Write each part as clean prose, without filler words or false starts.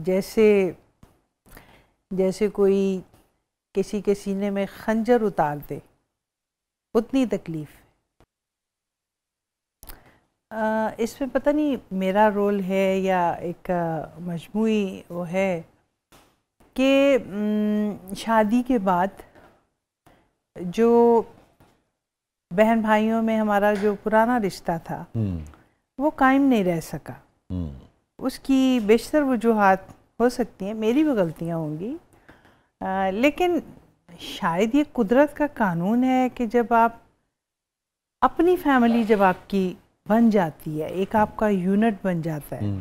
جیسے کوئی کسی کے سینے میں خنجر اتار دے، اتنی تکلیف۔ اس میں پتہ نہیں میرا رول ہے یا ایک مجموعی وہ ہے کہ شادی کے بعد جو بہن بھائیوں میں ہمارا جو پرانا رشتہ تھا وہ قائم نہیں رہ سکا۔ اس کی بیشتر وجوہات ہو سکتی ہیں، میری بھی غلطیاں ہوں گی، لیکن شاید یہ قدرت کا قانون ہے کہ جب آپ اپنی فیملی جب آپ کی بن جاتی ہے، ایک آپ کا یونٹ بن جاتا ہے،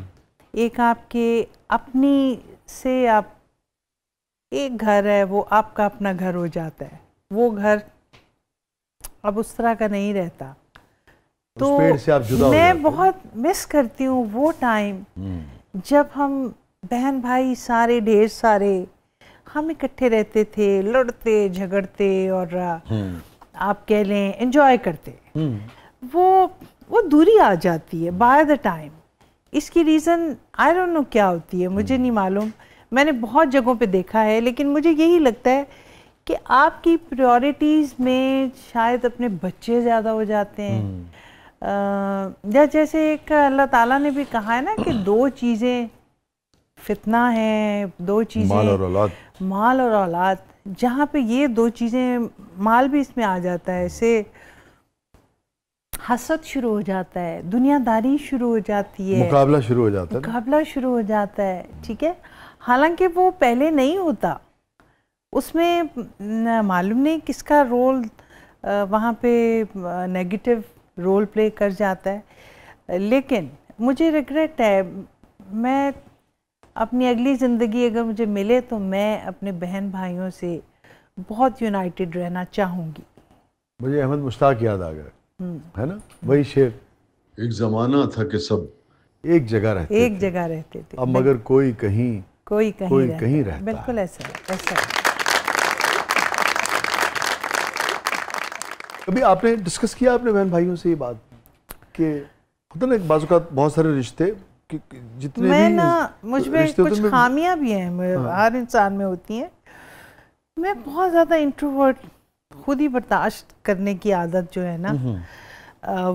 ایک آپ کے اپنی سے آپ ایک گھر ہے، وہ آپ کا اپنا گھر ہو جاتا ہے، وہ گھر اب اس طرح کا نہیں رہتا، تو میں بہت مس کرتی ہوں وہ ٹائم جب ہم بہن بھائی سارے ڈھیر سارے ہم اکٹھے رہتے تھے، لڑتے جھگڑتے اور آپ کہہ لیں انجوائے کرتے۔ وہ دوری آ جاتی ہے بائی دا ٹائم۔ اس کی ریزن آئی ڈونٹ نو کیا ہوتی ہے، مجھے نہیں معلوم، میں نے بہت جگہوں پہ دیکھا ہے، لیکن مجھے یہی لگتا ہے کہ آپ کی پریورٹیز میں شاید اپنے بچے زیادہ ہو جاتے ہیں، جیسے ایک اللہ تعالیٰ نے بھی کہا ہے نا کہ دو چیزیں فتنہ ہیں، دو چیزیں مال اور اولاد، جہاں پہ یہ دو چیزیں، مال بھی اس میں آ جاتا ہے، اسے حسد شروع ہو جاتا ہے، دنیا داری شروع ہو جاتی ہے، مقابلہ شروع ہو جاتا ہے، مقابلہ شروع ہو جاتا ہے، ٹھیک ہے، حالانکہ وہ پہلے نہیں ہوتا، اس میں معلوم نہیں کس کا رول وہاں پہ نیگیٹو رول پلے کر جاتا ہے، لیکن مجھے ریگریٹ ہے، میں اپنی اگلی زندگی اگر مجھے ملے تو میں اپنے بہن بھائیوں سے بہت یونائٹڈ رہنا چاہوں گی۔ مجھے احمد مشتاق یاد آ گیا ہے نا، وہی شعر، ایک زمانہ تھا کہ سب ایک جگہ رہتے تھے، اب مگر کوئی کہیں رہتا ہے، بالکل ایسا ہے۔ کبھی آپ نے ڈسکس کیا اپنے بہن بھائیوں سے یہ بات کہ ہوتا نا بعض اوقات بہت سارے رشتے جتنے میں بھی نا مجھ میں رشتے کچھ خامیاں بھی ہیں، ہر انسان میں ہوتی ہیں، میں بہت زیادہ انٹروورٹ، خود ہی برداشت کرنے کی عادت جو ہے نا،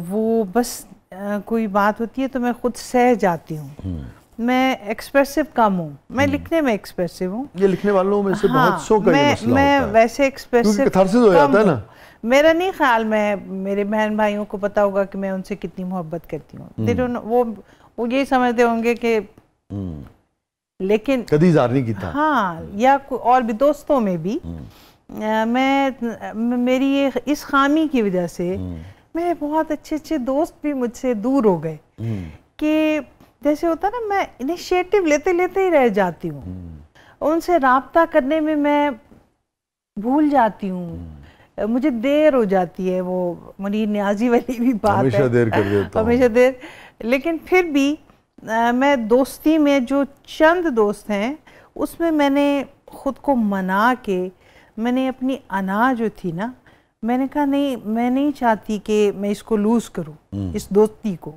وہ بس کوئی بات ہوتی ہے تو میں خود سہ جاتی ہوں، میں ایکسپریسو کم ہوں، میں لکھنے میں ایکسپریسو ہوں، یہ لکھنے والوں میں سے بہت سو کا یہ مسئلہ ہوتا ہے، میں ویسے ایکسپریسو کم ہوں، میرا نہیں خیال میں میرے بہن بھائیوں کو پتا ہوگا کہ میں ان سے کتنی محبت کرتی ہوں، وہ یہ سمجھتے ہوں گے کہ لیکن کدی اظہار نہیں کیتا، ہاں، یا اور بھی دوستوں میں بھی میری اس خامی کی وجہ سے میرے بہت اچھے دوست بھی مجھ سے دور ہو گئے، کہ جیسے ہوتا نا میں انیشیٹو لیتے ہی رہ جاتی ہوں، ان سے رابطہ کرنے میں میں بھول جاتی ہوں، مجھے دیر ہو جاتی ہے، وہ منیر نیازی والی بھی بات ہے، ہمیشہ دیر کر دیتا ہوں، ہمیشہ دیر، لیکن پھر بھی میں دوستی میں جو چند دوست ہیں اس میں نے خود کو منا کے، میں نے اپنی انا جو تھی نا، میں نے کہا نہیں، میں نہیں چاہتی کہ میں اس کو لوز کروں، اس دوستی کو،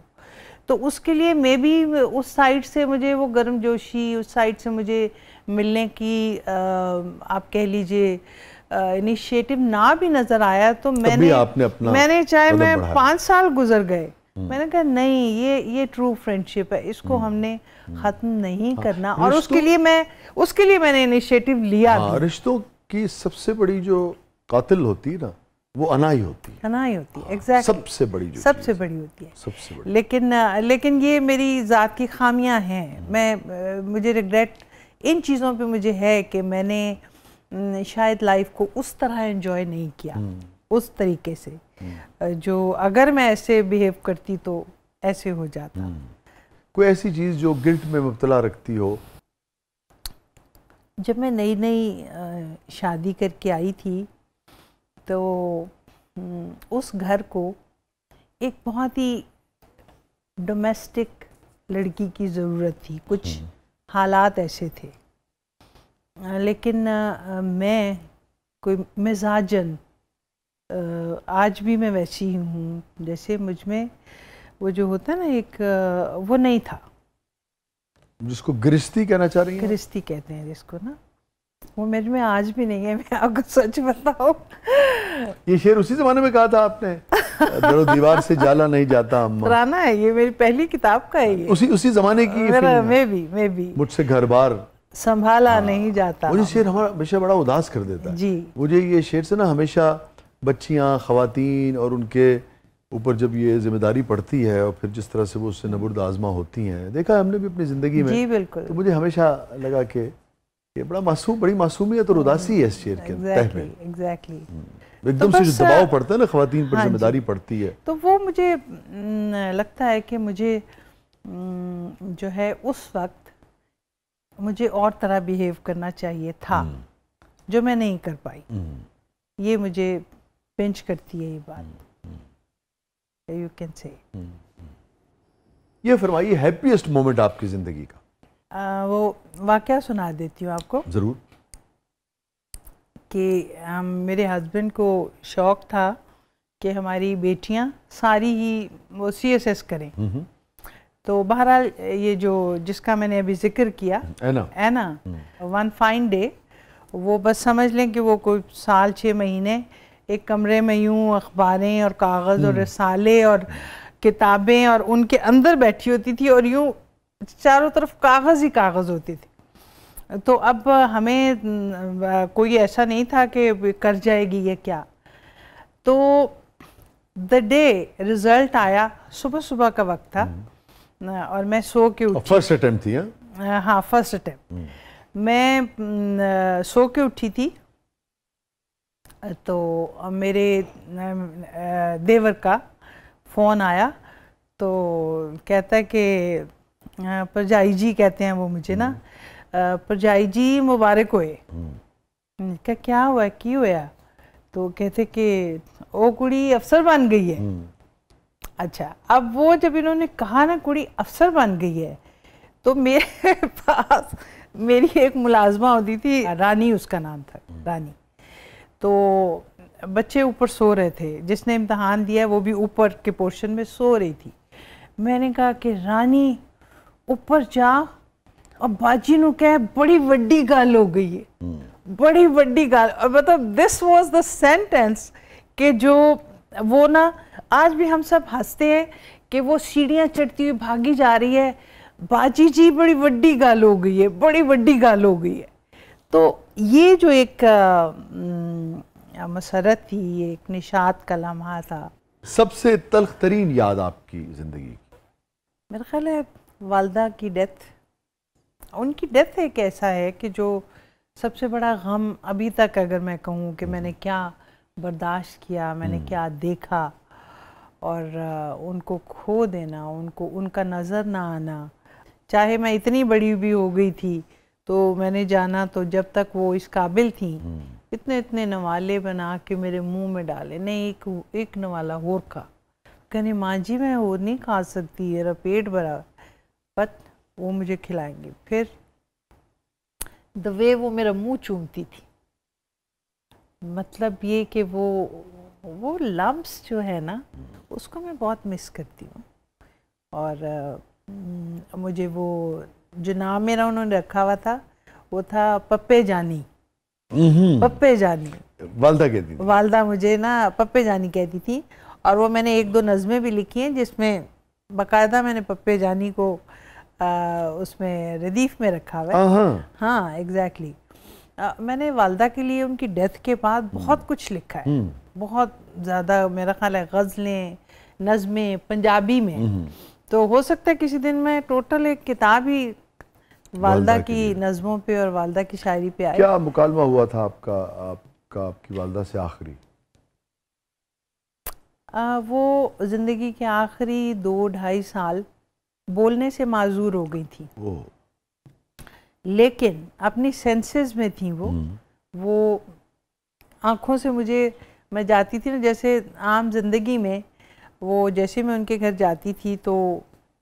تو اس کے لیے میں بھی اس سائڈ سے مجھے وہ گرم جوشی، اس سائڈ سے مجھے ملنے کی آپ کہہ لیجئے انیشیٹو نہ بھی نظر آیا، تو میں نے چاہے میں 5 سال گزر گئے، میں نے کہا نہیں، یہ ٹرو فرینڈشپ ہے، اس کو ہم نے ختم نہیں کرنا، اور اس کے لیے میں نے انیشیٹو لیا بھی۔ رشتوں کی سب سے بڑی جو قاتل ہوتی ہے نا، وہ انا ہی ہوتی ہے، ایگزیکٹلی، سب سے بڑی ہوتی ہے، لیکن یہ میری ذات کی خامیاں ہیں، مجھے ریگریٹ ان چیزوں پہ مجھے ہے کہ میں نے شاید لائف کو اس طرح انجوائے نہیں کیا، اس طریقے سے، جو اگر میں ایسے بیہیو کرتی تو ایسے ہو جاتا۔ کوئی ایسی چیز جو گلٹ میں مبتلا رکھتی ہو؟ جب میں نئی شادی کر کے آئی تھی تو اس گھر کو ایک بہت ہی ڈومیسٹک لڑکی کی ضرورت تھی، کچھ حالات ایسے تھے، لیکن میں کوئی مزاجن آج بھی میں ویسی ہی ہوں، جیسے مجھ میں وہ جو ہوتا ہے نا ایک وہ نہیں تھا، جس کو گرستی کہنا چاہ رہی ہیں؟ گرستی کہتے ہیں جس کو نا، وہ میرے میں آج بھی نہیں ہے، میں آپ کو سچ بتاؤں. یہ شعر اسی زمانے میں کہا تھا آپ نے؟ در و دیوار سے جالا نہیں جاتا اماں. پرانا ہے یہ، میری پہلی کتاب کا ہے یہ. اسی زمانے کی میں بھی مجھ سے گھر بار سنبھالا نہیں جاتا. مجھے شعر ہمارا ہمیشہ بڑا اداس کر دیتا ہے. جی مجھے یہ شعر سے نا ہمیشہ بچیاں، خواتین اور ان کے اوپر جب یہ ذمہ داری پڑتی ہے اور پھر جس طرح سے وہ اس سے نبرد آزما ہوتی ہیں، دیکھا ہم نے بھی اپنی زندگی میں. جی بالکل. تو مجھے ہمیشہ لگا کہ یہ بڑی معصومیت اور اداسی ہے اس شعر کے تہ میں. ایگزیکٹلی ایک دم سے جو دباؤ پڑتا ہے نا، خواتین پر ذمہ داری پڑتی ہے، تو وہ مجھے لگتا ہے کہ مجھے جو ہے اس وقت مجھے اور طرح بیہیو کرنا چاہیے تھا جو میں نہیں کر پائی. یہ مجھے پنچ کرتی ہے یہ بات. یو کین سے یہ فرمائیے ہیپیسٹ مومنٹ آپ کی زندگی کا. وہ واقعہ سنا دیتی ہوں آپ کو. ضرور. کہ میرے ہسبینڈ کو شوق تھا کہ ہماری بیٹیاں ساری ہی وہ CSS کریں. تو بہرحال یہ جو جس کا میں نے ابھی ذکر کیا اینا، ون فائن ڈے، وہ بس سمجھ لیں کہ وہ کوئی سال 6 مہینے ایک کمرے میں یوں اخباریں اور کاغذ اور رسالے اور کتابیں اور ان کے اندر بیٹھی ہوتی تھی اور یوں چاروں طرف کاغذ ہی کاغذ ہوتی تھی. تو اب ہمیں کوئی ایسا نہیں تھا کہ کر جائے گی یہ کیا. تو دا ڈے رزلٹ آیا، صبح کا وقت تھا اور میں سو کے اٹھی. فرسٹ اٹیمپٹ تھی؟ ہاں فرسٹ اٹیمپٹ. میں سو کے اٹھی تھی تو میرے دیور کا فون آیا تو کہتا ہے کہ پرجائی جی کہتے ہیں وہ مجھے نا، پرجائی جی مبارک ہوئے. کیا ہوا کی ہوا؟ تو کہتے کہ او کڑی افسر بن گئی ہے. اچھا، اب وہ جب انہوں نے کہا نا کڑی افسر بن گئی ہے تو میرے پاس میری ایک ملازمہ ہوتی تھی، رانی اس کا نام تھا، رانی. تو بچے اوپر سو رہے تھے، جس نے امتحان دیا وہ بھی اوپر کے پورشن میں سو رہی تھی. میں نے کہا کہ رانی اوپر جا اور باجی نو کہہ بڑی وڈی گل ہو گئی ہے، بڑی وڈی گل. اور مطلب دس واز دا سینٹینس کہ جو وہ نا آج بھی ہم سب ہنستے ہیں کہ وہ سیڑھیاں چڑھتی ہوئی بھاگی جا رہی ہے، باجی جی بڑی وڈی گل ہو گئی ہے، بڑی وڈی گل ہو گئی ہے. تو یہ جو ایک مسرت تھی، یہ ایک نشاط کا لمحہ تھا. سب سے تلخ ترین یاد آپ کی زندگی؟ میرا خیال ہے والدہ کی ڈیتھ. ان کی ڈیتھ ایک ایسا ہے کہ جو سب سے بڑا غم ابھی تک اگر میں کہوں کہ میں نے کیا برداشت کیا، میں نے کیا دیکھا، اور ان کو کھو دینا، ان کا نظر نہ آنا. چاہے میں اتنی بڑی بھی ہو گئی تھی تو میں نے جانا تو جب تک وہ اس قابل تھیں اتنے نوالے بنا کے میرے منہ میں ڈالے. نہیں ایک نوالا اور کھا، کہنے ماں جی میں اور نہیں کھا سکتی، میرا پیٹ بھرا. بٹ وہ مجھے کھلائیں گے. پھر دا وے وہ میرا منہ چومتی تھی، مطلب یہ کہ وہ لمس جو ہے نا اس کو میں بہت مس کرتی ہوں. اور مجھے وہ جو نام میرا انہوں نے رکھا ہوا تھا وہ تھا پپے جانی. پپے جانی والدہ کہتی تھی، والدہ مجھے نا پپے جانی کہتی تھی. اور وہ میں نے 1-2 نظمیں بھی لکھی ہیں جس میں باقاعدہ میں نے پپے جانی کو اس میں ردیف میں رکھا ہوا ہے. ہاں ایگزیکٹلی. میں نے والدہ کے لیے ان کی ڈیتھ کے بعد بہت کچھ لکھا ہے، بہت زیادہ. میرا خیال ہے غزلیں، نظمیں پنجابی میں. تو ہو سکتا ہے کسی دن میں ٹوٹل ایک کتاب ہی والدہ کی نظموں پہ اور والدہ کی شاعری پہ آئے. کیا مکالمہ ہوا تھا آپ کی والدہ سے آخری؟ وہ زندگی کے آخری 2-2.5 سال بولنے سے معذور ہو گئی تھی، لیکن اپنی سینسز میں تھیں. وہ آنکھوں سے میں جاتی تھی نا، جیسے عام زندگی میں وہ جیسے میں ان کے گھر جاتی تھی تو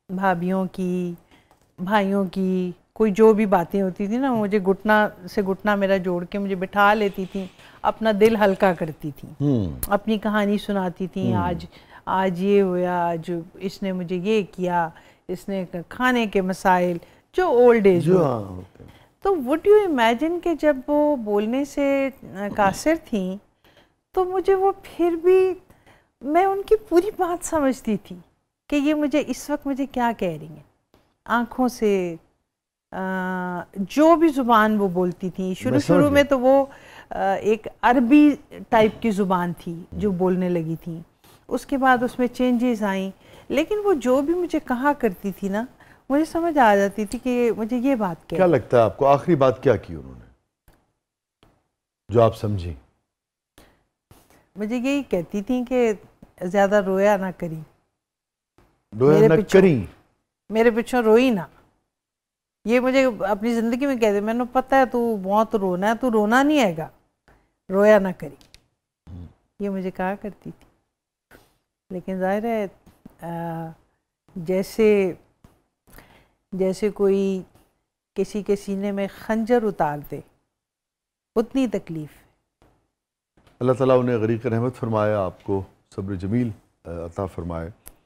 بھابھیوں کی، بھائیوں کی کوئی جو بھی باتیں ہوتی تھی نا، مجھے گھٹنا سے گھٹنا میرا جوڑ کے مجھے بٹھا لیتی تھیں، اپنا دل ہلکا کرتی تھیں، اپنی کہانی سناتی تھیں. آج یہ ہوا، آج اس نے مجھے یہ کیا، اس نے کھانے کے مسائل، جو اولڈ ایج ہوتے ہیں. تو وڈ یو امیجن کہ جب وہ بولنے سے قاصر تھیں تو مجھے وہ پھر بھی میں ان کی پوری بات سمجھتی تھی کہ یہ مجھے اس وقت مجھے کیا کہہ رہی ہیں. آنکھوں سے جو بھی زبان وہ بولتی تھیں شروع میں تو وہ ایک عربی ٹائپ کی زبان تھی جو بولنے لگی تھیں, اس کے بعد اس میں چینجز آئیں, لیکن وہ جو بھی مجھے کہا کرتی تھی نا مجھے سمجھ آ جاتی تھی کہ مجھے یہ بات کیا لگتا ہے آپ کو آخری بات کیا کی انہوں نے جو آپ سمجھیں؟ مجھے یہی کہتی تھیں کہ زیادہ رویا نہ کری, میرے پیچھوں روئی نہ. یہ مجھے اپنی زندگی میں کہتے میں نے پتہ ہے تو بہت رونا ہے, تو رونا نہیں ہے گا, رویا نہ کری, یہ مجھے کہا کرتی تھی. لیکن ظاہر ہے جیسے کوئی کسی کے سینے میں خنجر اتار دے اتنی تکلیف. اللہ تعالیٰ انہیں غریق رحمت فرمائے, آپ کو صبر جمیل عطا فرمائے.